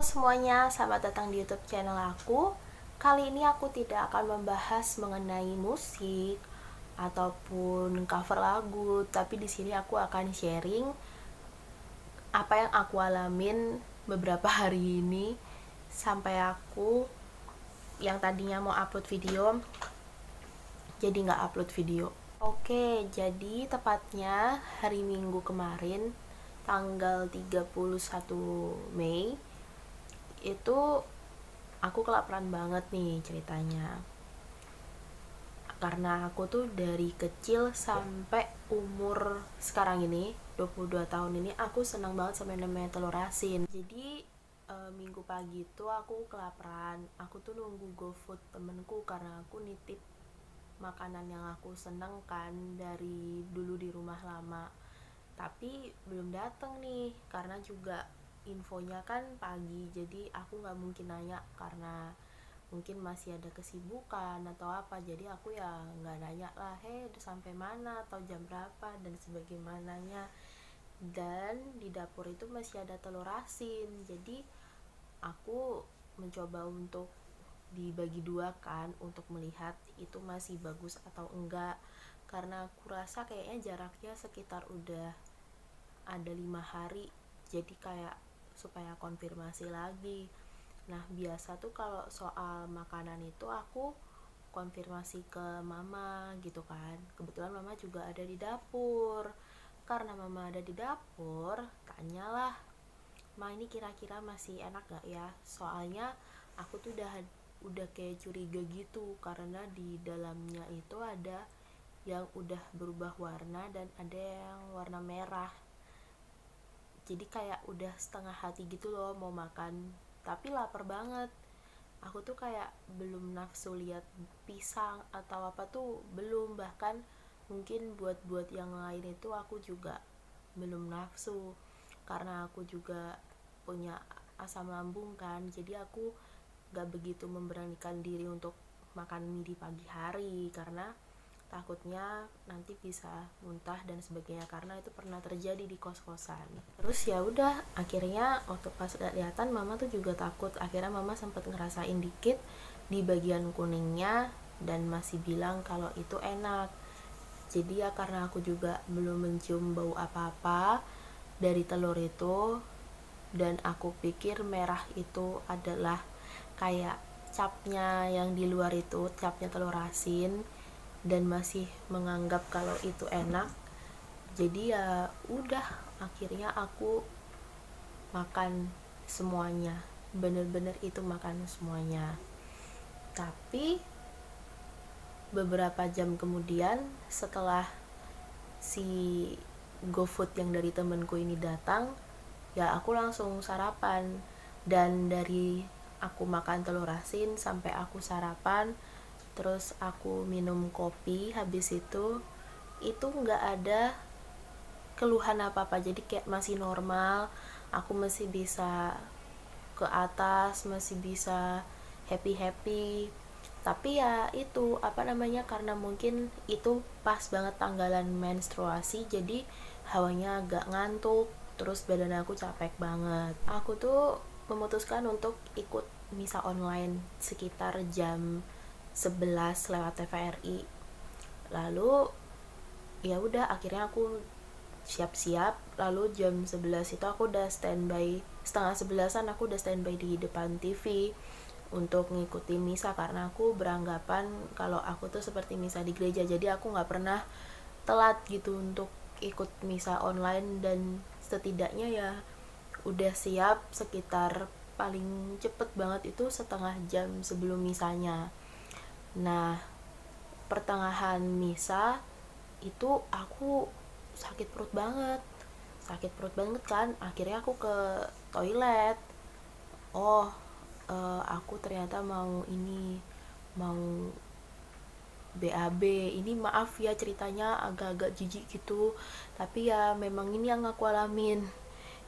semuanya, selamat datang di YouTube channel aku. Kali ini aku tidak akan membahas mengenai musik ataupun cover lagu, tapi di sini aku akan sharing apa yang aku alamin beberapa hari ini sampai aku yang tadinya mau upload video jadi nggak upload video. Oke, jadi tepatnya hari Minggu kemarin tanggal 31 Mei itu aku kelaparan banget nih ceritanya, karena aku tuh dari kecil sampai umur sekarang ini 22 tahun ini aku senang banget sama yang namanya telur asin. Jadi minggu pagi tuh aku kelaparan, aku tuh nunggu GoFood temenku karena aku nitip makanan yang aku seneng kan dari dulu di rumah lama, tapi belum dateng nih karena juga infonya kan pagi, jadi aku nggak mungkin nanya karena mungkin masih ada kesibukan atau apa, jadi aku ya nggak nanya lah, udah sampai mana atau jam berapa dan sebagaimananya. Dan di dapur itu masih ada telur asin, jadi aku mencoba untuk dibagi dua kan untuk melihat itu masih bagus atau enggak, karena aku rasa kayaknya jaraknya sekitar udah ada 5 hari, jadi kayak supaya konfirmasi lagi. Nah biasa tuh kalau soal makanan itu aku konfirmasi ke mama gitu kan, kebetulan mama juga ada di dapur. Karena mama ada di dapur, tanyalah, "Ma, ini kira-kira masih enak gak ya?" Soalnya aku tuh udah kayak curiga gitu, karena di dalamnya itu ada yang udah berubah warna dan ada yang warna merah. Jadi kayak udah setengah hati gitu loh mau makan, tapi lapar banget. Aku tuh kayak belum nafsu lihat pisang atau apa tuh belum, bahkan mungkin buat yang lain itu aku juga belum nafsu, karena aku juga punya asam lambung kan, jadi aku gak begitu memberanikan diri untuk makan mie di pagi hari karena takutnya nanti bisa muntah dan sebagainya, karena itu pernah terjadi di kos-kosan. Terus ya udah, akhirnya waktu pas kelihatan mama tuh juga takut, akhirnya mama sempat ngerasain dikit di bagian kuningnya dan masih bilang kalau itu enak. Jadi ya karena aku juga belum mencium bau apa-apa dari telur itu, dan aku pikir merah itu adalah kayak capnya yang di luar itu, capnya telur asin, dan masih menganggap kalau itu enak. Jadi ya udah, akhirnya aku makan semuanya, bener-bener itu makan semuanya. Tapi beberapa jam kemudian setelah si GoFood yang dari temenku ini datang, ya aku langsung sarapan. Dan dari aku makan telur asin sampai aku sarapan, terus aku minum kopi, habis itu nggak ada keluhan apa-apa, jadi kayak masih normal, aku masih bisa ke atas, masih bisa happy-happy. Tapi ya itu apa namanya, karena mungkin itu pas banget tanggalan menstruasi, jadi hawanya agak ngantuk, terus badan aku capek banget. Aku tuh memutuskan untuk ikut misa online sekitar jam 11 lewat TVRI. Lalu ya udah, akhirnya aku siap-siap, lalu jam 11 itu aku udah standby, setengah 11-an aku udah standby di depan TV untuk ngikuti misa, karena aku beranggapan kalau aku tuh seperti misa di gereja, jadi aku nggak pernah telat gitu untuk ikut misa online, dan setidaknya ya udah siap sekitar paling cepet banget itu setengah jam sebelum misanya. Nah pertengahan misa itu aku sakit perut banget kan, akhirnya aku ke toilet. Oh, aku ternyata mau BAB. Ini maaf ya ceritanya agak-agak jijik gitu, tapi ya memang ini yang aku alamin.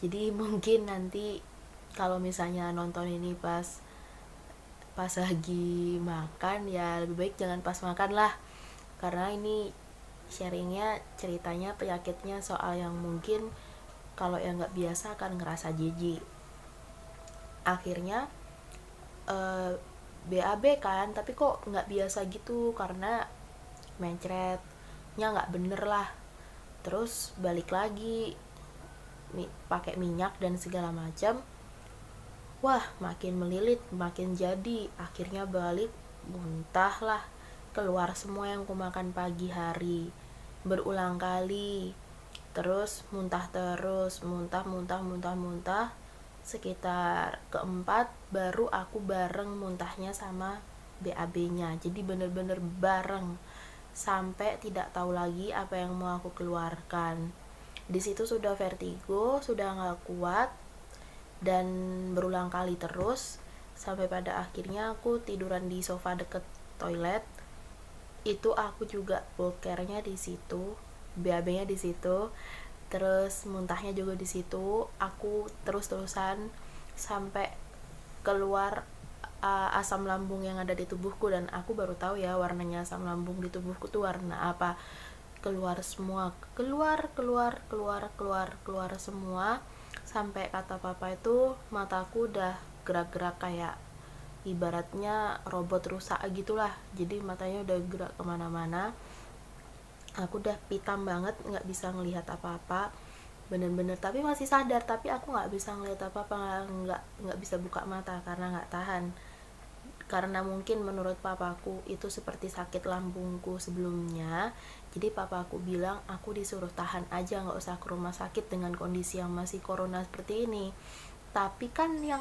Jadi mungkin nanti kalau misalnya nonton ini pas lagi makan, ya lebih baik jangan pas makan lah, karena ini sharingnya ceritanya penyakitnya soal yang mungkin kalau yang nggak biasa akan ngerasa jijik. Akhirnya BAB kan, tapi kok nggak biasa gitu karena mencretnya nggak bener lah. Terus balik lagi pakai minyak dan segala macam. Wah, makin melilit, makin jadi. Akhirnya balik, muntah lah. Keluar semua yang kumakan pagi hari. Berulang kali. Terus muntah terus, muntah. Sekitar keempat baru aku bareng muntahnya sama BAB-nya. Jadi bener-bener bareng. Sampai tidak tahu lagi apa yang mau aku keluarkan. Di situ sudah vertigo, sudah nggak kuat, dan berulang kali terus sampai pada akhirnya aku tiduran di sofa deket toilet. Itu aku juga bokernya di situ, BAB-nya di situ, terus muntahnya juga di situ. Aku terus-terusan sampai keluar asam lambung yang ada di tubuhku, dan aku baru tahu ya warnanya asam lambung di tubuhku tuh warna apa. Keluar semua, keluar semua, sampai kata papa itu mataku udah gerak-gerak kayak ibaratnya robot rusak gitulah. Jadi matanya udah gerak kemana-mana. Aku udah pitam banget, nggak bisa ngelihat apa-apa, bener-bener. Tapi masih sadar, tapi aku nggak bisa ngelihat apa-apa, nggak bisa buka mata karena nggak tahan. Karena mungkin menurut papaku itu seperti sakit lambungku sebelumnya. Jadi papaku bilang aku disuruh tahan aja, nggak usah ke rumah sakit dengan kondisi yang masih corona seperti ini. Tapi kan yang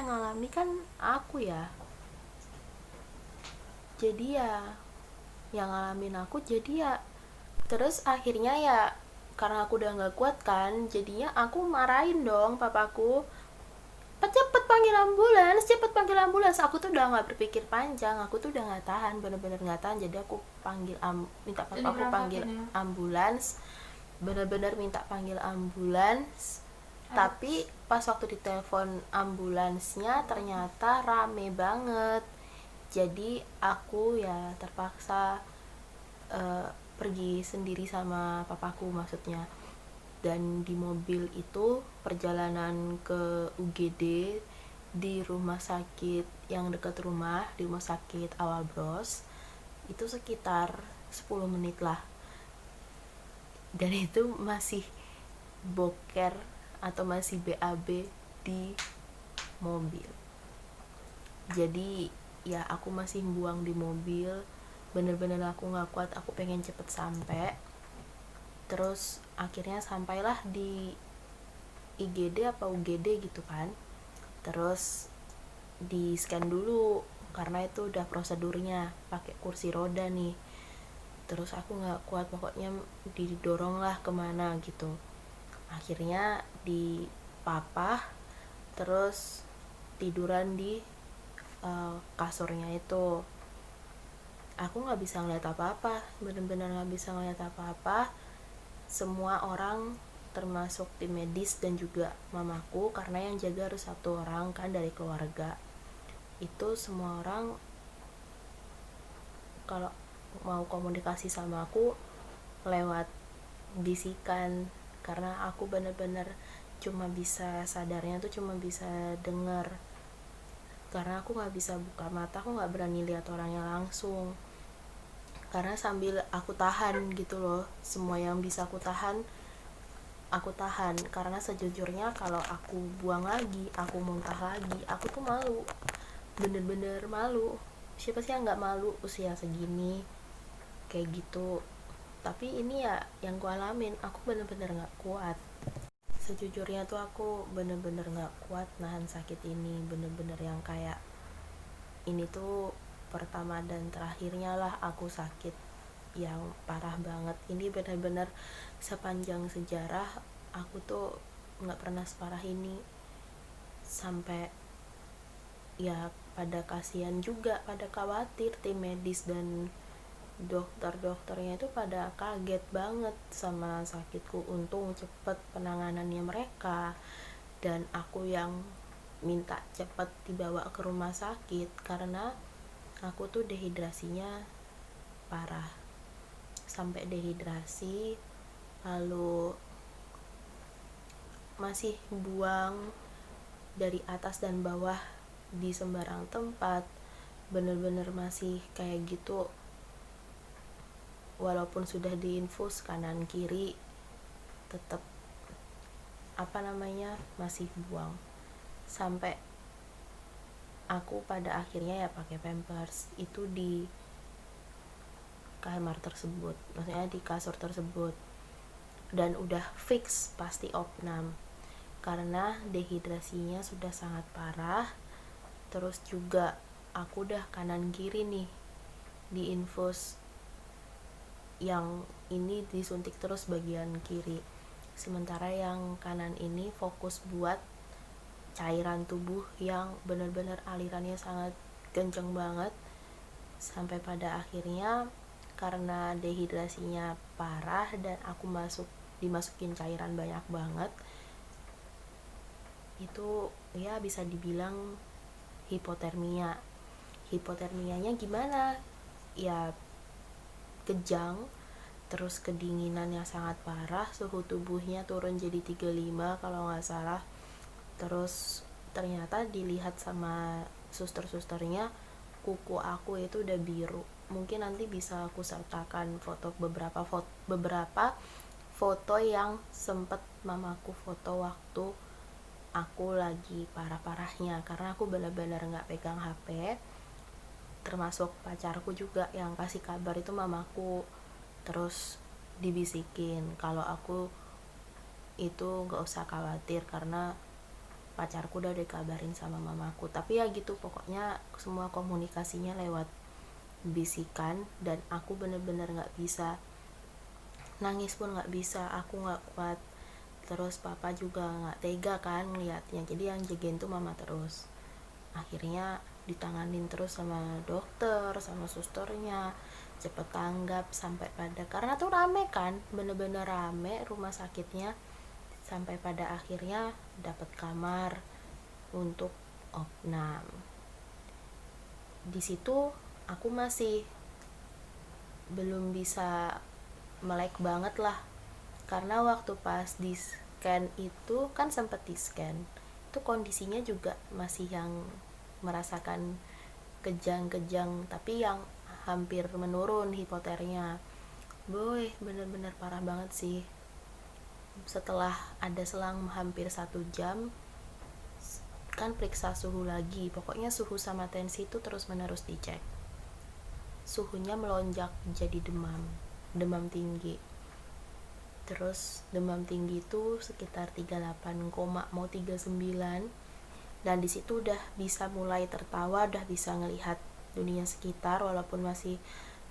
ngalami kan aku ya. Jadi ya yang ngalamin aku, jadi ya terus akhirnya ya karena aku udah nggak kuat kan, jadinya aku marahin dong papaku. Cepet panggil ambulans. Aku tuh udah nggak berpikir panjang, aku tuh udah nggak tahan, bener-bener nggak tahan. Jadi aku minta papa aku panggil ambulans, bener-bener minta panggil ambulans. Tapi pas waktu ditelepon ambulansnya ternyata rame banget. Jadi aku ya terpaksa pergi sendiri sama papaku maksudnya. Dan di mobil itu perjalanan ke UGD di rumah sakit yang dekat rumah, di rumah sakit Awal Bros, itu sekitar 10 menit lah. Dan itu masih boker atau masih BAB di mobil. Jadi ya aku masih buang di mobil, bener-bener aku nggak kuat, aku pengen cepet sampai. Terus akhirnya sampailah di IGD apa UGD gitu kan. Terus di scan dulu karena itu udah prosedurnya pakai kursi roda nih. Terus aku nggak kuat, pokoknya didorong lah kemana gitu. Akhirnya di papa, terus tiduran di kasurnya itu. Aku nggak bisa ngeliat apa-apa, bener-bener nggak bisa ngeliat apa-apa. Semua orang termasuk tim medis dan juga mamaku, karena yang jaga harus satu orang kan dari keluarga. Itu semua orang kalau mau komunikasi sama aku lewat bisikan, karena aku bener-bener cuma bisa sadarnya tuh cuma bisa dengar, karena aku nggak bisa buka mata, aku nggak berani lihat orangnya langsung. Karena sambil aku tahan gitu loh, semua yang bisa aku tahan karena sejujurnya kalau aku buang lagi, aku muntah lagi, aku tuh malu, bener-bener malu. Siapa sih yang nggak malu usia segini kayak gitu. Tapi ini ya yang gue alamin, aku bener-bener nggak kuat. Sejujurnya tuh aku bener-bener nggak kuat nahan sakit ini, bener-bener yang kayak ini tuh pertama dan terakhirnya lah aku sakit yang parah banget. Ini bener-bener sepanjang sejarah aku tuh nggak pernah separah ini. Sampai ya pada kasihan juga, pada khawatir tim medis dan dokter-dokternya itu pada kaget banget sama sakitku. Untung cepet penanganannya mereka, dan aku yang minta cepet dibawa ke rumah sakit karena aku tuh dehidrasinya parah, sampai dehidrasi, lalu masih buang dari atas dan bawah di sembarang tempat, bener-bener masih kayak gitu. Walaupun sudah diinfus kanan kiri, tetap masih buang. Sampai aku pada akhirnya ya pakai pampers itu di kamar tersebut, maksudnya di kasur tersebut, dan udah fix pasti opnam karena dehidrasinya sudah sangat parah. Terus juga aku udah kanan kiri nih diinfus, yang ini disuntik terus bagian kiri, sementara yang kanan ini fokus buat cairan tubuh yang benar-benar alirannya sangat kenceng banget. Sampai pada akhirnya karena dehidrasinya parah dan aku dimasukin cairan banyak banget, itu ya bisa dibilang hipotermia. Hipotermianya gimana? Ya kejang, terus kedinginan yang sangat parah, suhu tubuhnya turun jadi 35 kalau nggak salah. Terus ternyata dilihat sama suster-susternya, kuku aku itu udah biru. Mungkin nanti bisa aku sertakan beberapa foto yang sempet mamaku foto waktu aku lagi parah-parahnya, karena aku benar-benar nggak pegang HP. Termasuk pacarku juga yang kasih kabar itu mamaku, terus dibisikin kalau aku itu nggak usah khawatir karena pacarku udah dikabarin sama mamaku. Tapi ya gitu, pokoknya semua komunikasinya lewat bisikan, dan aku bener-bener nggak bisa, nangis pun nggak bisa, aku nggak kuat. Terus papa juga nggak tega kan ngeliatnya, jadi yang jagain tuh mama terus. Akhirnya ditanganin terus sama dokter, sama susternya, cepet tanggap. Sampai pada, karena tuh rame kan, bener-bener rame rumah sakitnya, sampai pada akhirnya dapat kamar untuk opnam. Di situ aku masih belum bisa melek banget lah, karena waktu pas di scan itu kan sempet di scan itu kondisinya juga masih yang merasakan kejang-kejang, tapi yang hampir menurun hipotermia. Boy, bener-bener parah banget sih. Setelah ada selang hampir 1 jam kan periksa suhu lagi, pokoknya suhu sama tensi itu terus menerus dicek. Suhunya melonjak jadi demam tinggi. Terus demam tinggi itu sekitar 38, mau 39, dan di situ udah bisa mulai tertawa, udah bisa ngelihat dunia sekitar walaupun masih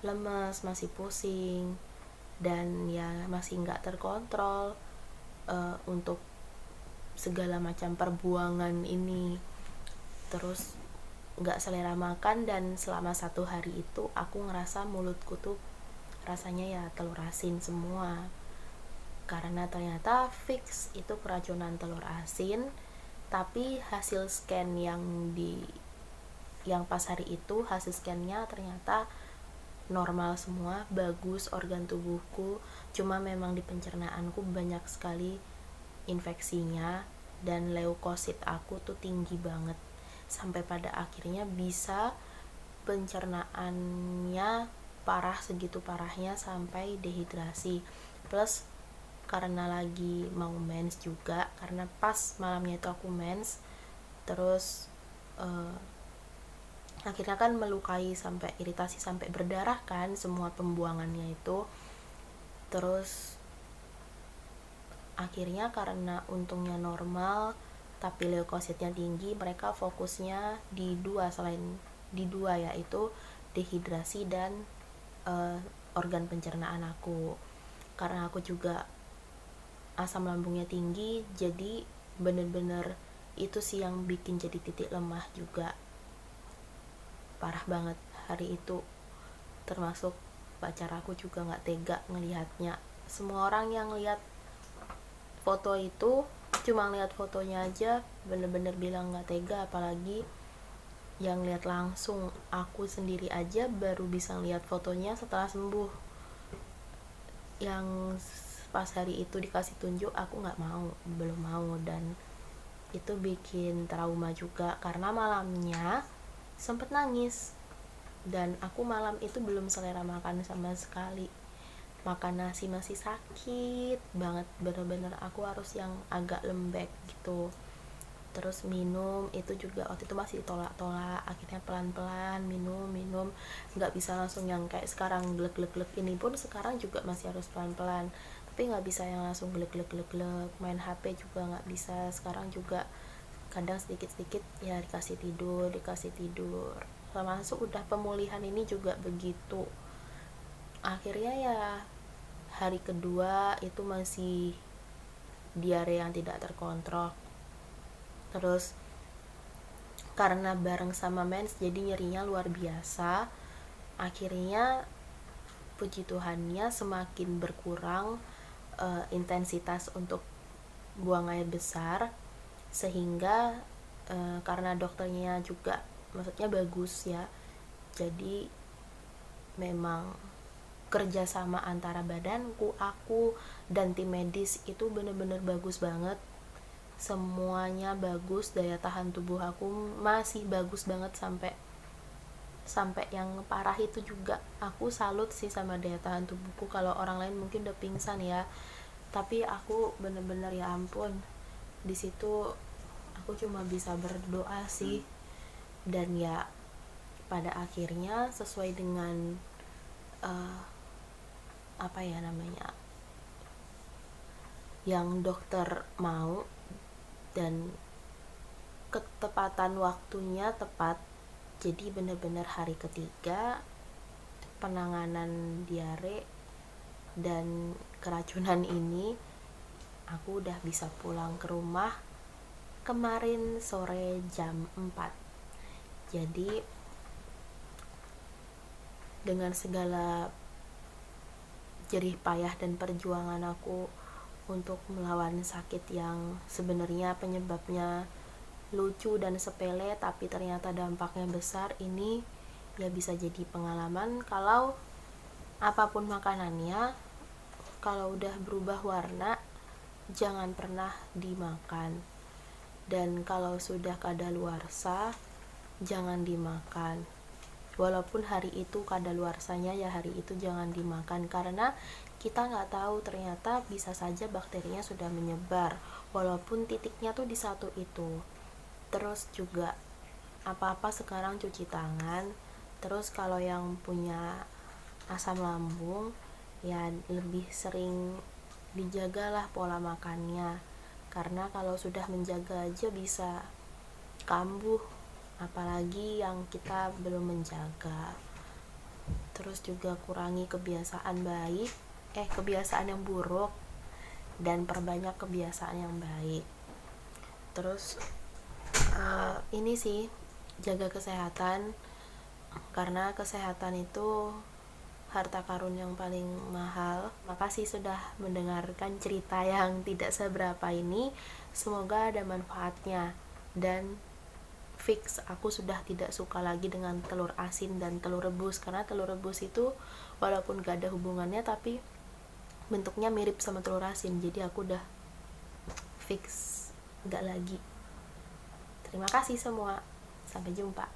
lemes, masih pusing, dan ya masih nggak terkontrol untuk segala macam perbuangan ini. Terus nggak selera makan, dan selama 1 hari itu aku ngerasa mulutku tuh rasanya ya telur asin semua, karena ternyata fix itu keracunan telur asin. Tapi hasil scan yang pas hari itu, hasil scannya ternyata normal semua, bagus organ tubuhku, cuma memang di pencernaanku banyak sekali infeksinya, dan leukosit aku tuh tinggi banget, sampai pada akhirnya bisa pencernaannya parah, segitu parahnya sampai dehidrasi. Plus karena lagi mau mens juga, karena pas malamnya itu aku mens, terus akhirnya kan melukai sampai iritasi sampai berdarah kan semua pembuangannya itu. Terus akhirnya karena untungnya normal tapi leukositnya tinggi, mereka fokusnya di dua yaitu dehidrasi dan organ pencernaan aku. Karena aku juga asam lambungnya tinggi, jadi bener-bener itu sih yang bikin jadi titik lemah juga. Parah banget hari itu, termasuk pacar aku juga nggak tega ngelihatnya. Semua orang yang lihat foto itu, cuma lihat fotonya aja bener-bener bilang nggak tega, apalagi yang lihat langsung. Aku sendiri aja baru bisa lihat fotonya setelah sembuh. Yang pas hari itu dikasih tunjuk, aku belum mau, dan itu bikin trauma juga karena malamnya sempet nangis, dan aku malam itu belum selera makan sama sekali. Makan nasi masih sakit banget, bener-bener aku harus yang agak lembek gitu. Terus minum itu juga waktu itu masih tolak-tolak, akhirnya pelan-pelan minum, nggak bisa langsung yang kayak sekarang glek-glek-glek. Ini pun sekarang juga masih harus pelan-pelan, tapi nggak bisa yang langsung glek-glek-glek-glek. Main HP juga nggak bisa sekarang juga, kadang sedikit-sedikit ya dikasih tidur. Termasuk udah pemulihan ini juga begitu. Akhirnya ya hari kedua itu masih diare yang tidak terkontrol. Terus karena bareng sama mens jadi nyerinya luar biasa. Akhirnya puji Tuhannya semakin berkurang intensitas untuk buang air besar, sehingga karena dokternya juga maksudnya bagus ya, jadi memang kerjasama antara badanku, aku, dan tim medis itu bener-bener bagus banget. Semuanya bagus, daya tahan tubuh aku masih bagus banget, sampai yang parah itu juga aku salut sih sama daya tahan tubuhku. Kalau orang lain mungkin udah pingsan ya, tapi aku bener-bener ya ampun, di situ aku cuma bisa berdoa sih. Dan ya pada akhirnya sesuai dengan apa ya namanya, yang dokter mau, dan ketepatan waktunya tepat. Jadi benar-benar hari ketiga penanganan diare dan keracunan ini aku udah bisa pulang ke rumah kemarin sore jam 4. Jadi dengan segala jerih payah dan perjuangan aku untuk melawan sakit yang sebenarnya penyebabnya lucu dan sepele tapi ternyata dampaknya besar, ini ya bisa jadi pengalaman kalau apapun makanannya, kalau udah berubah warna jangan pernah dimakan. Dan kalau sudah kadaluarsa jangan dimakan. Walaupun hari itu kadaluarsanya, ya hari itu jangan dimakan, karena kita nggak tahu, ternyata bisa saja bakterinya sudah menyebar walaupun titiknya tuh di satu itu. Terus juga apa-apa sekarang cuci tangan. Terus kalau yang punya asam lambung ya lebih sering dijagalah pola makannya, karena kalau sudah menjaga aja bisa kambuh, apalagi yang kita belum menjaga. Terus juga kurangi kebiasaan yang buruk dan perbanyak kebiasaan yang baik. Terus ini sih, jaga kesehatan, karena kesehatan itu harta karun yang paling mahal. Makasih sudah mendengarkan cerita yang tidak seberapa ini. Semoga ada manfaatnya. Dan fix, aku sudah tidak suka lagi dengan telur asin dan telur rebus, karena telur rebus itu walaupun gak ada hubungannya tapi bentuknya mirip sama telur asin. Jadi aku udah fix gak lagi. Terima kasih semua, sampai jumpa.